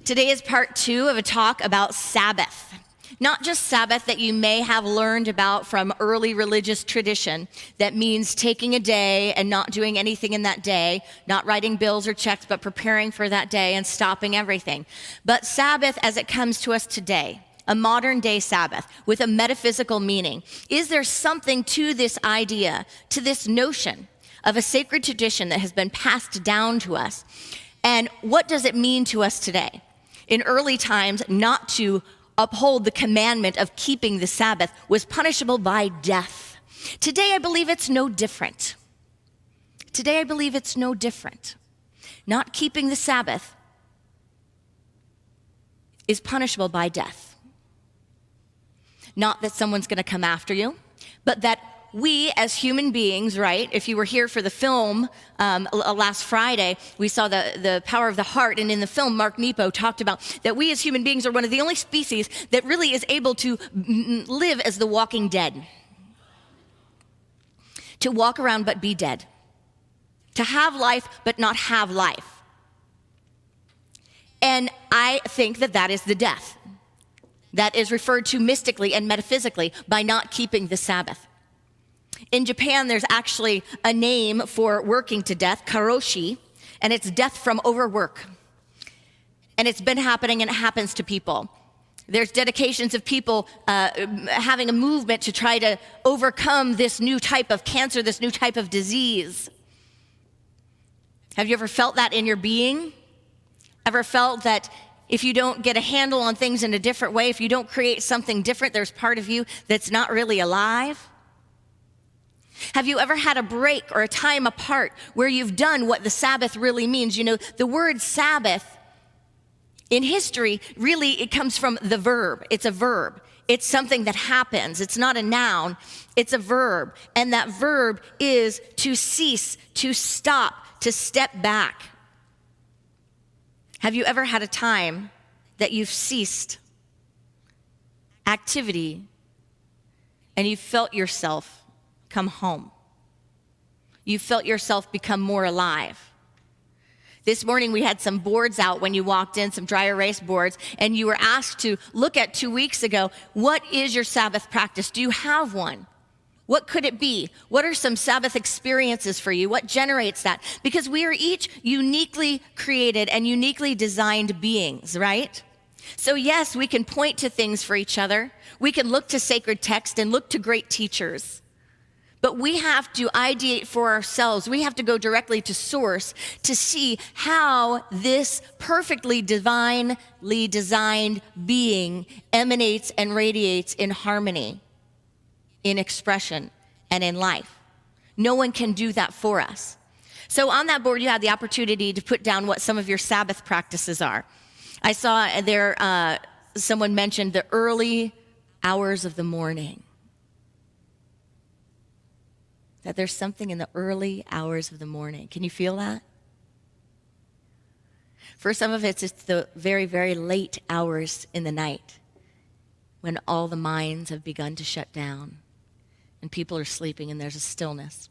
Today is part 2 of a talk about Sabbath. Not just Sabbath that you may have learned about from early religious tradition that means taking a day and not doing anything in that day, not writing bills or checks, but preparing for that day and stopping everything. But Sabbath as it comes to us today, a modern day Sabbath with a metaphysical meaning. Is there something to this idea, to this notion of a sacred tradition that has been passed down to us? And what does it mean to us today? In early times, not to uphold the commandment of keeping the Sabbath was punishable by death. Today, I believe it's no different. Not keeping the Sabbath is punishable by death. Not that someone's going to come after you, but that we as human beings, right? If you were here for the film last Friday, we saw the power of the heart. And in the film, Mark Nepo talked about that we as human beings are one of the only species that really is able to live as the walking dead. To walk around but be dead. To have life but not have life. And I think that that is the death. That is referred to mystically and metaphysically by not keeping the Sabbath. In Japan, there's actually a name for working to death, karoshi, and it's death from overwork. And it's been happening, and it happens to people. There's dedications of people having a movement to try to overcome this new type of cancer, this new type of disease. Have you ever felt that in your being? Ever felt that if you don't get a handle on things in a different way, if you don't create something different, there's part of you that's not really alive? Have you ever had a break or a time apart where you've done what the Sabbath really means? You know, the word Sabbath in history, really, it comes from the verb. It's a verb. It's something that happens. It's not a noun. It's a verb. And that verb is to cease, to stop, to step back. Have you ever had a time that you've ceased activity and you felt yourself come home? You felt yourself become more alive. This morning we had some boards out when you walked in, some dry erase boards, and you were asked to look at 2 weeks ago, what is your Sabbath practice? Do you have one? What could it be? What are some Sabbath experiences for you? What generates that? Because we are each uniquely created and uniquely designed beings, right? So yes, we can point to things for each other. We can look to sacred text and look to great teachers. But we have to ideate for ourselves. We have to go directly to source to see how this perfectly divinely designed being emanates and radiates in harmony, in expression, and in life. No one can do that for us. So on that board, you had the opportunity to put down what some of your Sabbath practices are. I saw there, someone mentioned the early hours of the morning. That there's something in the early hours of the morning. Can you feel that? For some of it's the very, very late hours in the night when all the minds have begun to shut down and people are sleeping and there's a stillness.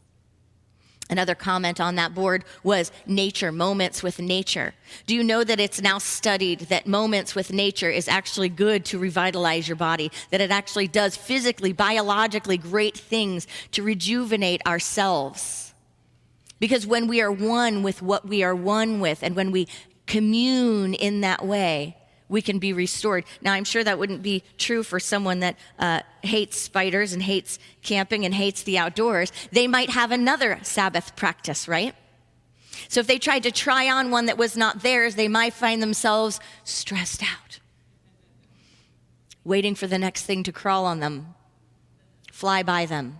Another comment on that board was nature, moments with nature. Do you know that it's now studied that moments with nature is actually good to revitalize your body, that it actually does physically, biologically great things to rejuvenate ourselves? Because when we are one with what we are one with, and when we commune in that way, we can be restored. Now, I'm sure that wouldn't be true for someone that hates spiders and hates camping and hates the outdoors. They might have another Sabbath practice, right? So if they tried to try on one that was not theirs, they might find themselves stressed out, waiting for the next thing to crawl on them, fly by them.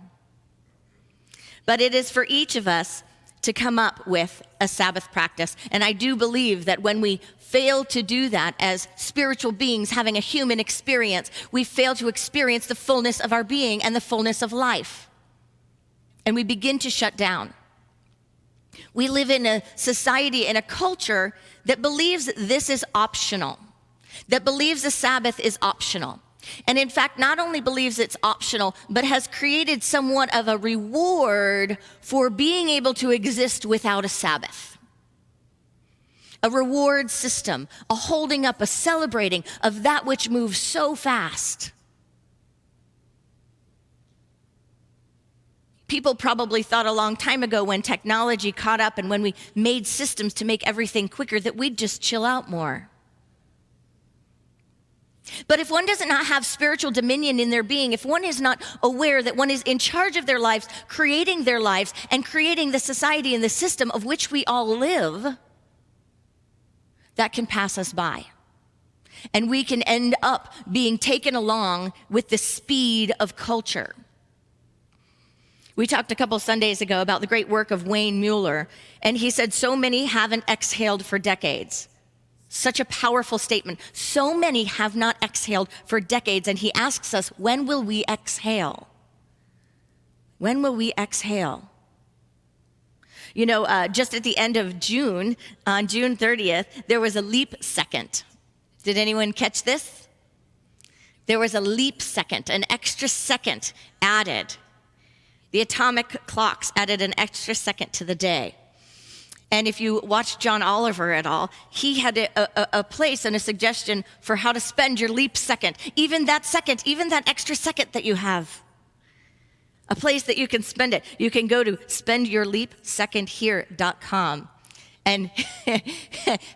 But it is for each of us to come up with a Sabbath practice. And I do believe that when we fail to do that as spiritual beings having a human experience, we fail to experience the fullness of our being and the fullness of life. And we begin to shut down. We live in a society and a culture that believes this is optional, that believes the Sabbath is optional. And in fact, not only believes it's optional, but has created somewhat of a reward for being able to exist without a Sabbath. a reward system, a holding up, a celebrating of that which moves so fast. People probably thought a long time ago when technology caught up and when we made systems to make everything quicker that we'd just chill out more. But if one does not have spiritual dominion in their being, if one is not aware that one is in charge of their lives, and creating the society and the system of which we all live, that can pass us by. And we can end up being taken along with the speed of culture. We talked a couple Sundays ago about the great work of Wayne Mueller, and he said, so many haven't exhaled for decades. Such a powerful statement. So many have not exhaled for decades, and he asks us, when will we exhale? When will we exhale? You know, just at the end of June, on June 30th, there was a leap second. Did anyone catch this? There was a leap second, an extra second added. The atomic clocks added an extra second to the day. And if you watch John Oliver at all, he had a place and a suggestion for how to spend your leap second, even that extra second that you have. A place that you can spend it. You can go to spendyourleapsecondhere.com and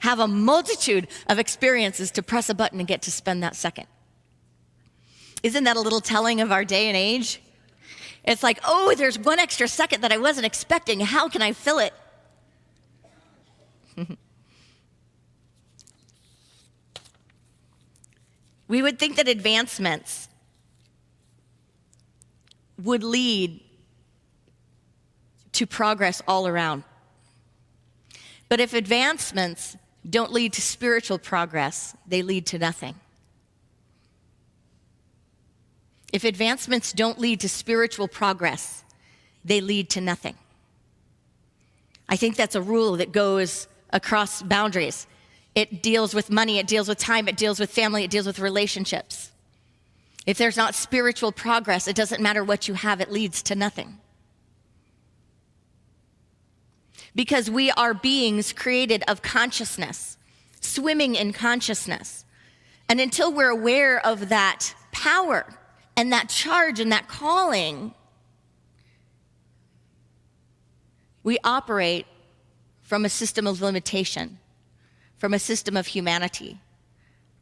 have a multitude of experiences to press a button and get to spend that second. Isn't that a little telling of our day and age? It's like, oh, there's one extra second that I wasn't expecting. How can I fill it? We would think that advancements would lead to progress all around. But if advancements don't lead to spiritual progress, they lead to nothing. If advancements don't lead to spiritual progress, they lead to nothing. I think that's a rule that goes across boundaries. It deals with money, it deals with time, it deals with family, it deals with relationships. If there's not spiritual progress, it doesn't matter what you have, it leads to nothing. Because we are beings created of consciousness, swimming in consciousness. And until we're aware of that power and that charge and that calling, we operate from a system of limitation, from a system of humanity,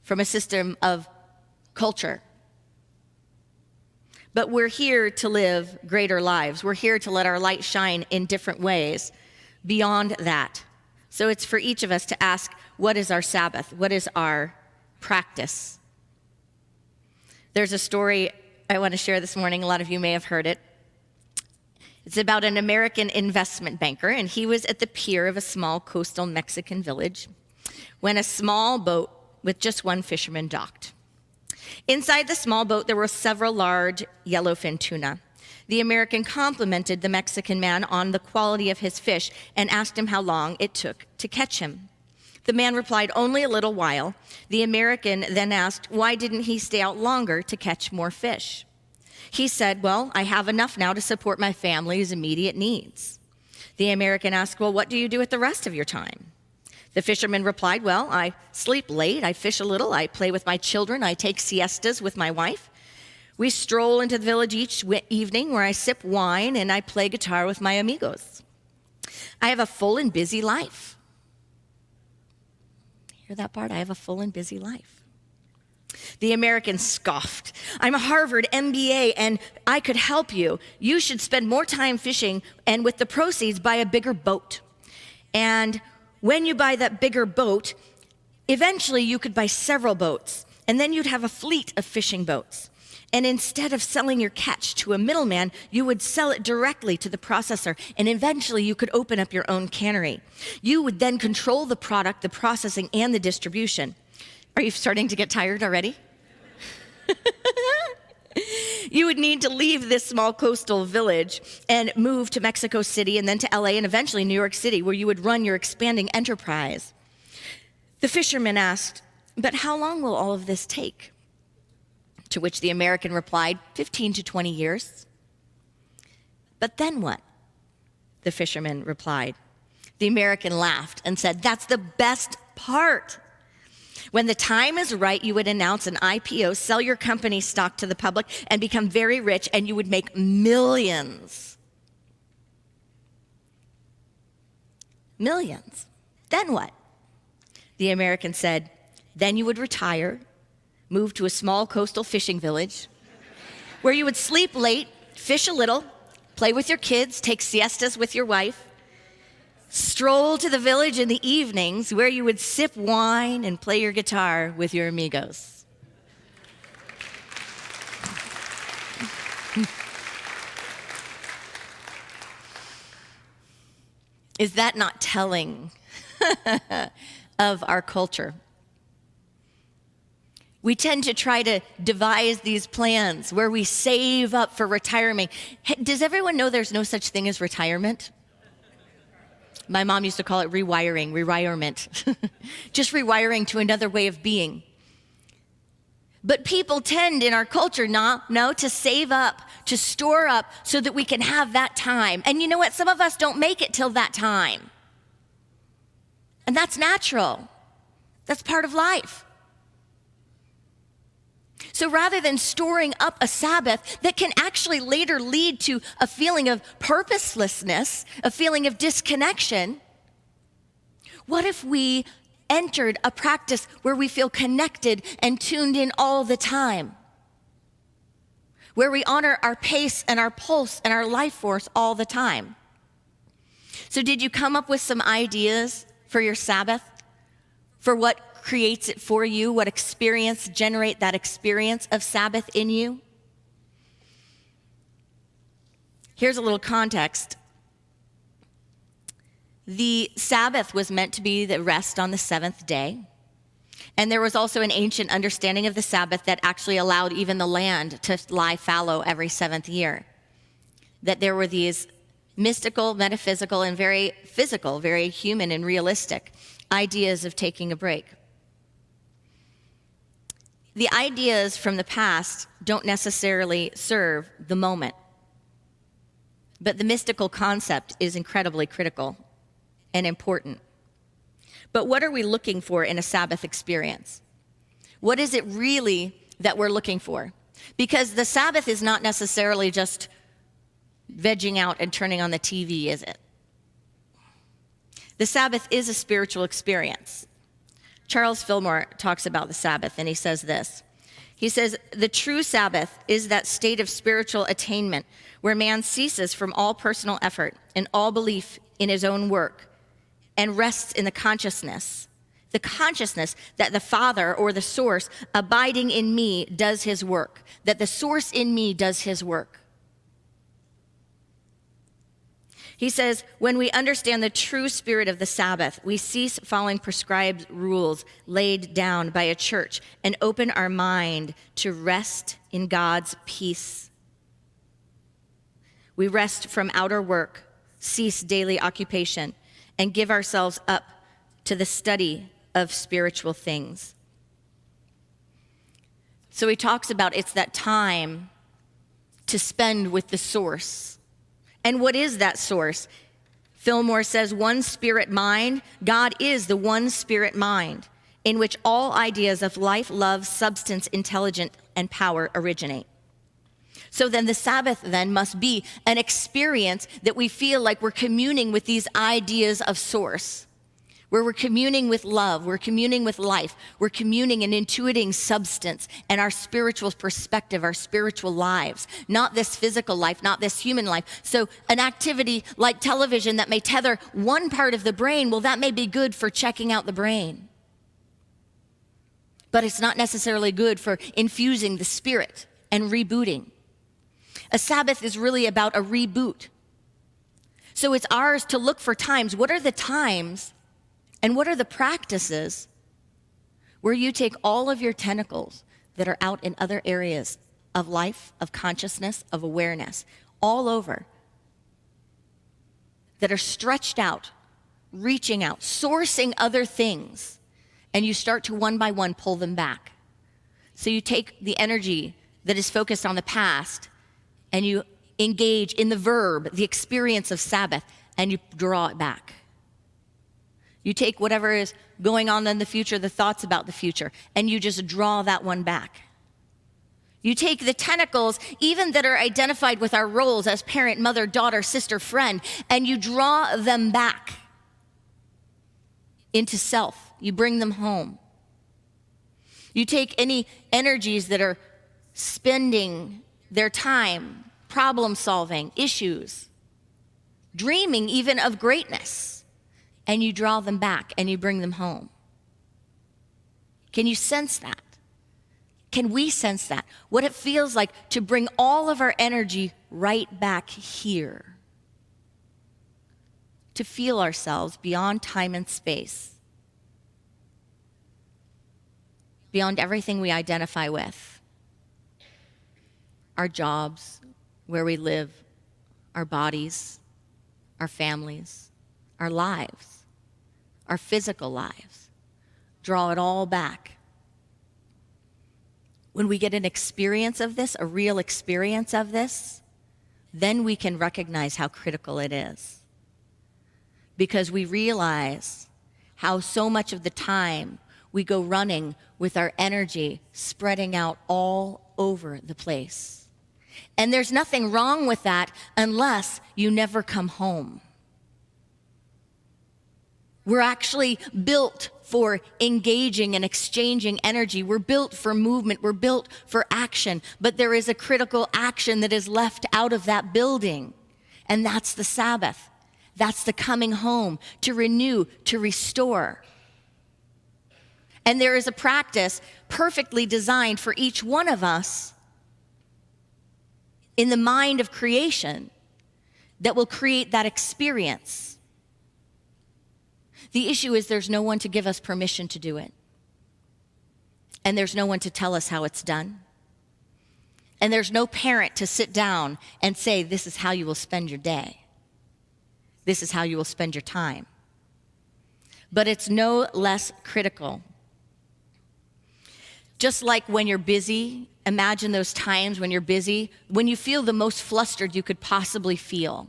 from a system of culture. But we're here to live greater lives. We're here to let our light shine in different ways beyond that. So it's for each of us to ask, what is our Sabbath? What is our practice? There's a story I want to share this morning. A lot of you may have heard it. It's about an American investment banker, and he was at the pier of a small coastal Mexican village when a small boat with just one fisherman docked. Inside the small boat, there were several large yellowfin tuna. The American complimented the Mexican man on the quality of his fish and asked him how long it took to catch him. The man replied, only a little while. The American then asked, why didn't he stay out longer to catch more fish? He said, well, I have enough now to support my family's immediate needs. The American asked, well, what do you do with the rest of your time? The fisherman replied, well, I sleep late, I fish a little, I play with my children, I take siestas with my wife. We stroll into the village each evening where I sip wine and I play guitar with my amigos. I have a full and busy life. Hear that part? I have a full and busy life. The American scoffed. I'm a Harvard MBA and I could help you. You should spend more time fishing and with the proceeds buy a bigger boat. And when you buy that bigger boat, eventually you could buy several boats and then you'd have a fleet of fishing boats. And instead of selling your catch to a middleman, you would sell it directly to the processor, and eventually you could open up your own cannery. You would then control the product, the processing, and the distribution. Are you starting to get tired already? You would need to leave this small coastal village and move to Mexico City and then to LA and eventually New York City, where you would run your expanding enterprise. The fisherman asked, but how long will all of this take? To which the American replied, 15 to 20 years. But then what? The fisherman replied. The American laughed and said, "That's the best part. When the time is right, you would announce an IPO, sell your company stock to the public, and become very rich, and you would make millions." Millions. Then what? The American said, "Then you would retire, move to a small coastal fishing village where you would sleep late, fish a little, play with your kids, take siestas with your wife, stroll to the village in the evenings where you would sip wine and play your guitar with your amigos." Is that not telling of our culture? We tend to try to devise these plans where we save up for retirement. Hey, does everyone know there's no such thing as retirement? My mom used to call it rewirement. Just rewiring to another way of being. But people tend in our culture to save up, to store up so that we can have that time. And you know what? Some of us don't make it till that time. And that's natural. That's part of life. So rather than storing up a Sabbath that can actually later lead to a feeling of purposelessness, a feeling of disconnection, what if we entered a practice where we feel connected and tuned in all the time? Where we honor our pace and our pulse and our life force all the time. So did you come up with some ideas for your Sabbath? For what creates it for you? What experience generate that experience of Sabbath in you? Here's a little context. The Sabbath was meant to be the rest on the seventh day. And there was also an ancient understanding of the Sabbath that actually allowed even the land to lie fallow every seventh year. That there were these mystical, metaphysical, and very physical, very human and realistic ideas of taking a break. The ideas from the past don't necessarily serve the moment, but the mystical concept is incredibly critical and important. But what are we looking for in a Sabbath experience? What is it really that we're looking for? Because the Sabbath is not necessarily just vegging out and turning on the TV, is it? The Sabbath is a spiritual experience. Charles Fillmore talks about the Sabbath, and he says this. He says, "The true Sabbath is that state of spiritual attainment where man ceases from all personal effort and all belief in his own work and rests in the consciousness that the Father or the source abiding in me does his work, that the source in me does his work." He says, when we understand the true spirit of the Sabbath, we cease following prescribed rules laid down by a church and open our mind to rest in God's peace. We rest from outer work, cease daily occupation, and give ourselves up to the study of spiritual things. So he talks about it's that time to spend with the source. And what is that source? Fillmore says, one spirit mind. God is the one spirit mind in which all ideas of life, love, substance, intelligence, and power originate. So then the Sabbath then must be an experience that we feel like we're communing with these ideas of source, where we're communing with love, we're communing with life, we're communing and intuiting substance and our spiritual perspective, our spiritual lives, not this physical life, not this human life. So an activity like television that may tether one part of the brain, well, that may be good for checking out the brain. But it's not necessarily good for infusing the spirit and rebooting. A Sabbath is really about a reboot. So it's ours to look for times. What are the times and what are the practices where you take all of your tentacles that are out in other areas of life, of consciousness, of awareness, all over, that are stretched out, reaching out, sourcing other things, and you start to one by one pull them back. So you take the energy that is focused on the past and you engage in the verb, the experience of Sabbath, and you draw it back. You take whatever is going on in the future, the thoughts about the future, and you just draw that one back. You take the tentacles, even that are identified with our roles as parent, mother, daughter, sister, friend, and you draw them back into self. You bring them home. You take any energies that are spending their time problem solving, issues, dreaming even of greatness, and you draw them back and you bring them home. Can you sense that? Can we sense that? What it feels like to bring all of our energy right back here. To feel ourselves beyond time and space. Beyond everything we identify with. Our jobs, where we live, our bodies, our families, our lives, our physical lives. Draw it all back. When we get an experience of this, a real experience of this, then we can recognize how critical it is. Because we realize how so much of the time we go running with our energy spreading out all over the place. And there's nothing wrong with that unless you never come home. We're actually built for engaging and exchanging energy. We're built for movement. We're built for action. But there is a critical action that is left out of that building. And that's the Sabbath. That's the coming home, to renew, to restore. And there is a practice perfectly designed for each one of us in the mind of creation that will create that experience. The issue is there's no one to give us permission to do it. And there's no one to tell us how it's done. And there's no parent to sit down and say, this is how you will spend your day. This is how you will spend your time. But it's no less critical. Just like when you're busy, imagine those times when you're busy, when you feel the most flustered you could possibly feel.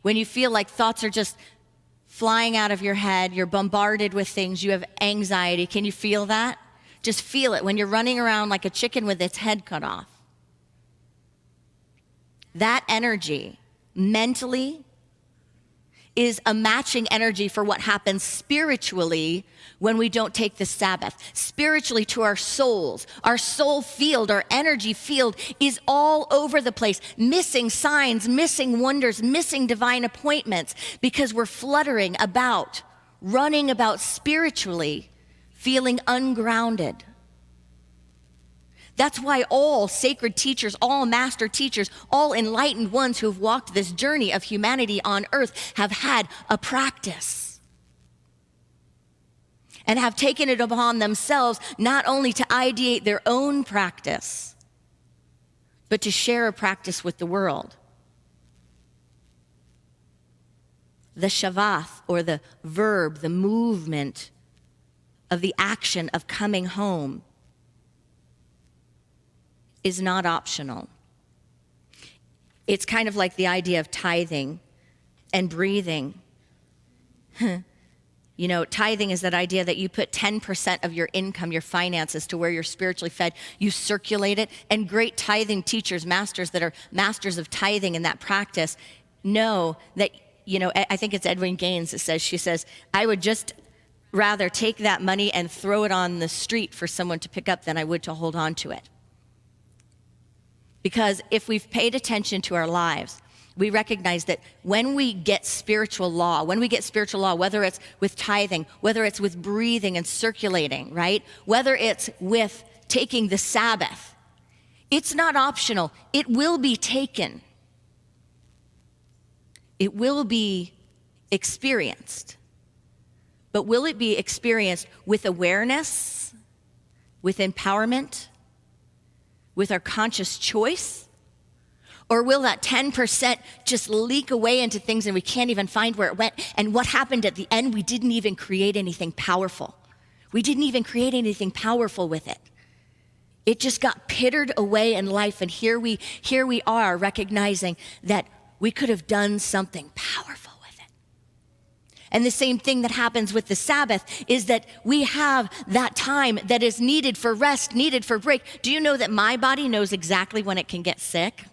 When you feel like thoughts are just flying out of your head, you're bombarded with things, you have anxiety. Can you feel that? Just feel it when you're running around like a chicken with its head cut off. That energy, mentally, is a matching energy for what happens spiritually when we don't take the Sabbath. Spiritually to our souls, our soul field, our energy field is all over the place, missing signs, missing wonders, missing divine appointments, because we're fluttering about, running about spiritually, feeling ungrounded. That's why all sacred teachers, all master teachers, all enlightened ones who have walked this journey of humanity on earth have had a practice and have taken it upon themselves not only to ideate their own practice, but to share a practice with the world. The Sabbath, or the verb, the movement of the action of coming home, is not optional. It's kind of like the idea of tithing and breathing. You know, tithing is that idea that you put 10% of your income, your finances, to where you're spiritually fed. You circulate it. And great tithing teachers, masters that are masters of tithing in that practice, know that, you know, I think it's Edwin Gaines that says, she says, I would just rather take that money and throw it on the street for someone to pick up than I would to hold on to it. Because if we've paid attention to our lives, we recognize that when we get spiritual law, whether it's with tithing, whether it's with breathing and circulating, right? Whether it's with taking the Sabbath, it's not optional. It will be taken. It will be experienced. But will it be experienced with awareness, with empowerment, with our conscious choice? Or will that 10% just leak away into things and we can't even find where it went? And what happened at the end? We didn't even create anything powerful. We didn't even create anything powerful with it. It just got pittered away in life, and here we are recognizing that we could have done something powerful with it. And the same thing that happens with the Sabbath is that we have that time that is needed for rest, needed for break. Do you know that my body knows exactly when it can get sick?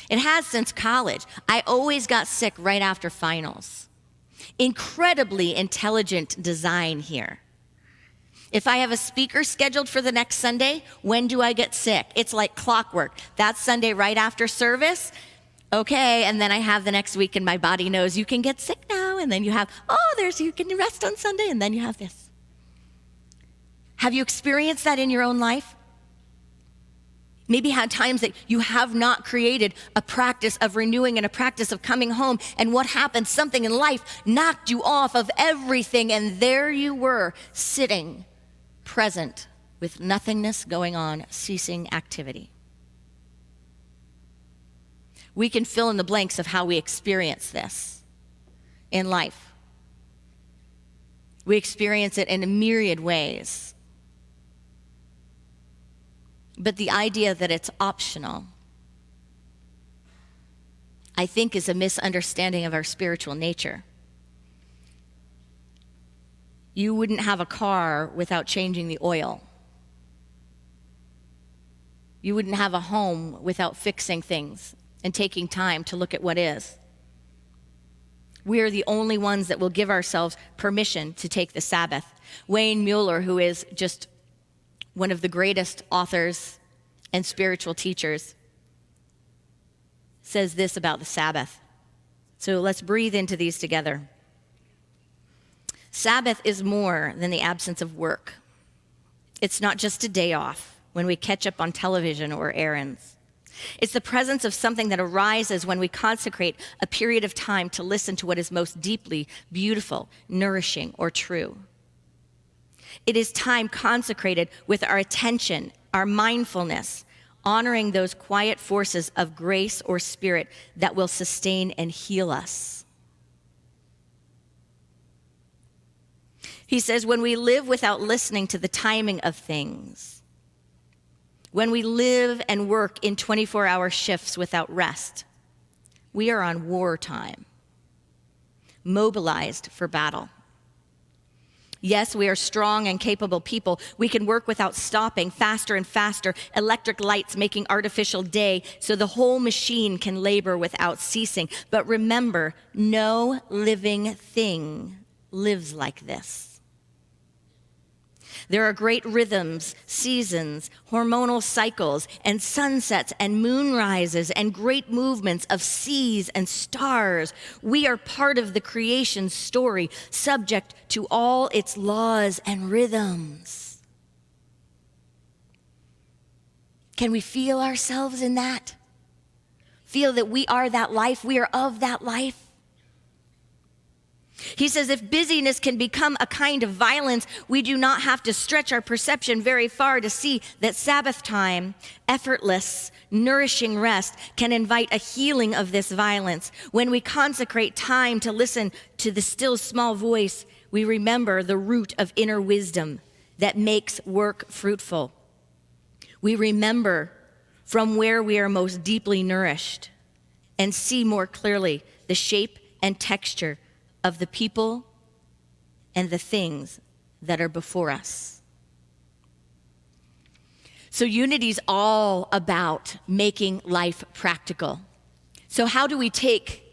It has since college. I always got sick right after finals. Incredibly intelligent design here. If I have a speaker scheduled for the next Sunday, when do I get sick? It's like clockwork. That Sunday right after service, okay, and then I have the next week and my body knows you can get sick now, and then you have, you can rest on Sunday, and then you have this. Have you experienced that in your own life? Maybe had times that you have not created a practice of renewing and a practice of coming home, and what happened? Something in life knocked you off of everything, and there you were, sitting, present, with nothingness going on, ceasing activity. We can fill in the blanks of how we experience this in life. We experience it in a myriad ways. But the idea that it's optional, I think, is a misunderstanding of our spiritual nature. You wouldn't have a car without changing the oil. You wouldn't have a home without fixing things and taking time to look at what is. We are the only ones that will give ourselves permission to take the Sabbath. Wayne Mueller, who is just one of the greatest authors and spiritual teachers, says this about the Sabbath. So let's breathe into these together. Sabbath is more than the absence of work. It's not just a day off when we catch up on television or errands. It's the presence of something that arises when we consecrate a period of time to listen to what is most deeply beautiful, nourishing, or true. It is time consecrated with our attention, our mindfulness, honoring those quiet forces of grace or spirit that will sustain and heal us. He says, when we live without listening to the timing of things, when we live and work in 24-hour shifts without rest, we are on wartime, mobilized for battle. Yes, we are strong and capable people. We can work without stopping, faster and faster, electric lights making artificial day so the whole machine can labor without ceasing. But remember, no living thing lives like this. There are great rhythms, seasons, hormonal cycles, and sunsets and moonrises and great movements of seas and stars. We are part of the creation story, subject to all its laws and rhythms. Can we feel ourselves in that? Feel that we are that life, we are of that life? He says if busyness can become a kind of violence, we do not have to stretch our perception very far to see that Sabbath time, effortless, nourishing rest, can invite a healing of this violence. When we consecrate time to listen to the still small voice, we remember the root of inner wisdom that makes work fruitful. We remember from where we are most deeply nourished and see more clearly the shape and texture of the people and the things that are before us. So unity's all about making life practical. So how do we take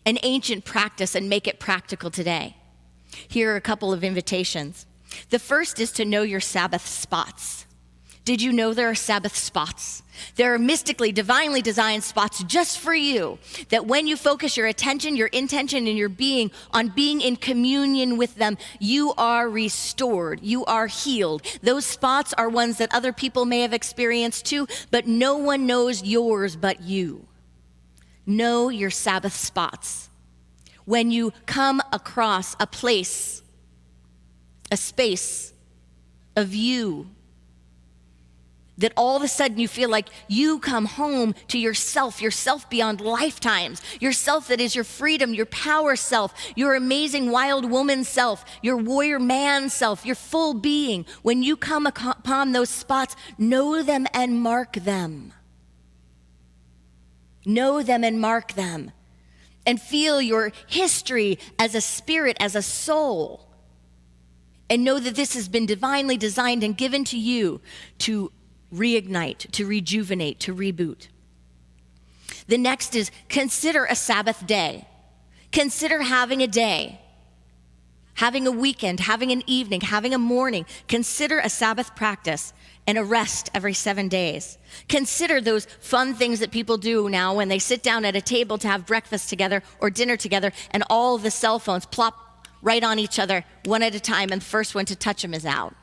an ancient practice and make it practical today? Here are a couple of invitations. The first is to know your Sabbath spots. Did you know there are Sabbath spots? There are mystically, divinely designed spots just for you, that when you focus your attention, your intention, and your being on being in communion with them, you are restored, you are healed. Those spots are ones that other people may have experienced too, but no one knows yours but you. Know your Sabbath spots. When you come across a place, a space of you, that all of a sudden you feel like you come home to yourself beyond lifetimes, yourself that is your freedom, your power self, your amazing wild woman self, your warrior man self, your full being. When you come upon those spots, know them and mark them. Know them and mark them. and feel your history as a spirit, as a soul, and know that this has been divinely designed and given to you to reignite, to rejuvenate, to reboot. The next is consider a Sabbath day. Consider having a day, having a weekend, having an evening, having a morning. Consider a Sabbath practice and a rest every 7 days. Consider those fun things that people do now when they sit down at a table to have breakfast together or dinner together, and all the cell phones plop right on each other one at a time, and the first one to touch them is out.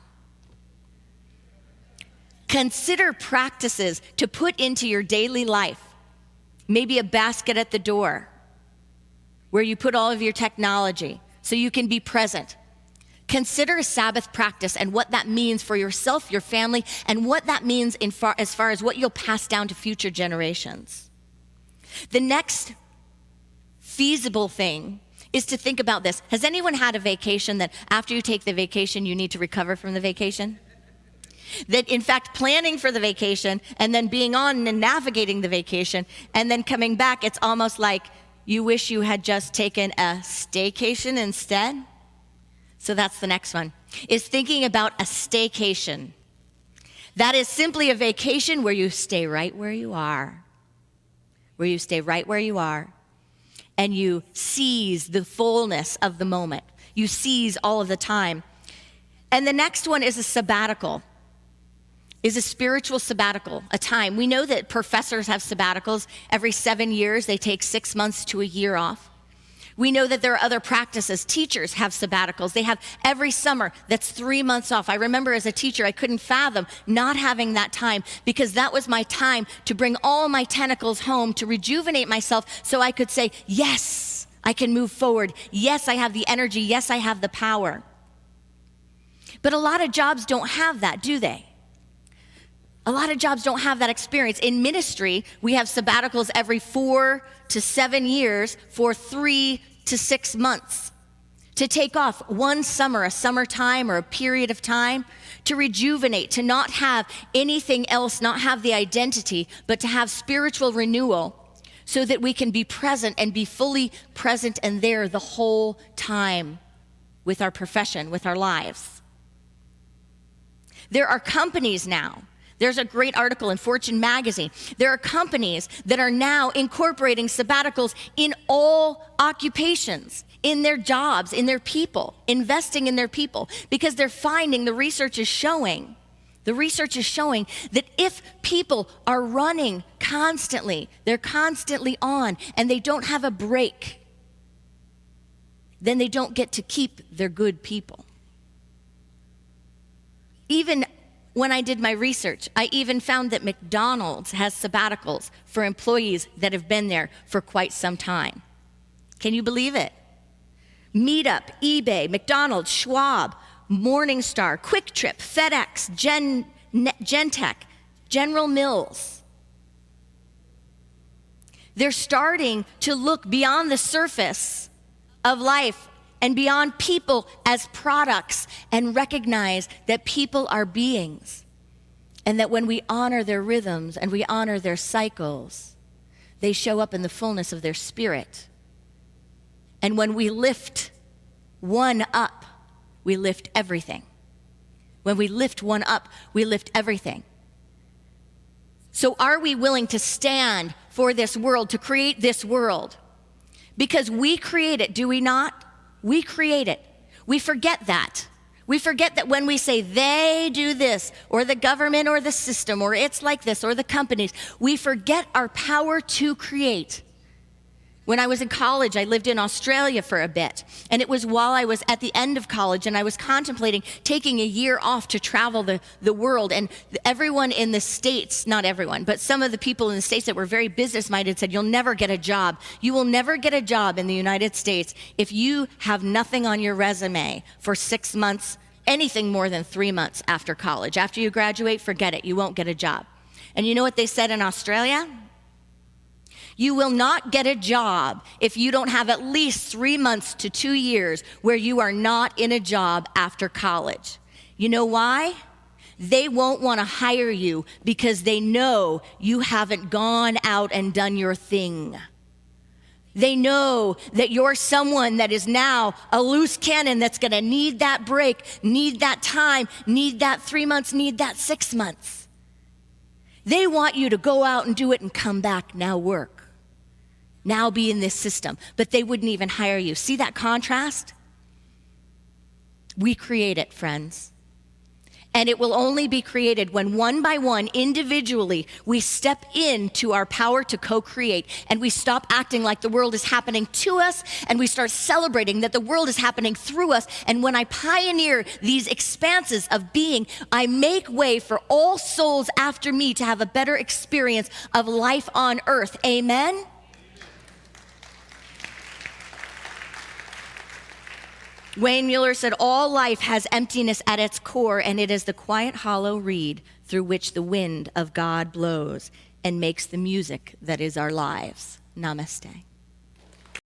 Consider practices to put into your daily life. Maybe a basket at the door where you put all of your technology so you can be present. Consider a Sabbath practice and what that means for yourself, your family, and what that means as far as what you'll pass down to future generations. The next feasible thing is to think about this. Has anyone had a vacation that after you take the vacation, you need to recover from the vacation? That in fact, planning for the vacation and then being on and navigating the vacation and then coming back, it's almost like you wish you had just taken a staycation instead? So that's the next one, is thinking about a staycation. That is simply a vacation where you stay right where you are. Where you stay right where you are and you seize the fullness of the moment. You seize all of the time. And the next one is a sabbatical. Is a spiritual sabbatical, a time. We know that professors have sabbaticals every 7 years. They take 6 months to a year off. We know that there are other practices. Teachers have sabbaticals. They have every summer, that's 3 months off. I remember as a teacher, I couldn't fathom not having that time because that was my time to bring all my tentacles home, to rejuvenate myself so I could say, yes, I can move forward. Yes, I have the energy. Yes, I have the power. But a lot of jobs don't have that, do they? A lot of jobs don't have that experience. In ministry, we have sabbaticals every 4 to 7 years for 3 to 6 months to take off one summer, a summertime or a period of time to rejuvenate, to not have anything else, not have the identity, but to have spiritual renewal so that we can be present and be fully present and there the whole time with our profession, with our lives. There are companies now. There's a great article in Fortune magazine. There are companies that are now incorporating sabbaticals in all occupations, in their jobs, in their people, investing in their people, because they're finding, the research is showing that if people are running constantly, they're constantly on, and they don't have a break, then they don't get to keep their good people. Even when I did my research, I even found that McDonald's has sabbaticals for employees that have been there for quite some time. Can you believe it? Meetup, eBay, McDonald's, Schwab, Morningstar, Quick Trip, FedEx, Gentech, General Mills. They're starting to look beyond the surface of life and beyond people as products and recognize that people are beings, and that when we honor their rhythms and we honor their cycles, they show up in the fullness of their spirit. And when we lift one up, we lift everything. When we lift one up, we lift everything. So are we willing to stand for this world, to create this world? Because we create it, do we not? We create it. We forget that. We forget that when we say they do this, or the government or the system, or it's like this, or the companies, we forget our power to create. When I was in college, I lived in Australia for a bit, and it was while I was at the end of college and I was contemplating taking a year off to travel the world, and everyone in the States, not everyone, but some of the people in the States that were very business-minded said, you'll never get a job. You will never get a job in the United States if you have nothing on your resume for 6 months, anything more than 3 months after college. After you graduate, forget it, you won't get a job. And you know what they said in Australia? You will not get a job if you don't have at least 3 months to 2 years where you are not in a job after college. You know why? They won't want to hire you because they know you haven't gone out and done your thing. They know that you're someone that is now a loose cannon that's going to need that break, need that time, need that 3 months, need that 6 months. They want you to go out and do it and come back, now work. Now be in this system. But they wouldn't even hire you. See that contrast? We create it, friends. And it will only be created when one by one, individually, we step into our power to co-create, and we stop acting like the world is happening to us, and we start celebrating that the world is happening through us. And when I pioneer these expanses of being, I make way for all souls after me to have a better experience of life on earth. Amen? Wayne Mueller said, all life has emptiness at its core, and it is the quiet, hollow reed through which the wind of God blows and makes the music that is our lives. Namaste.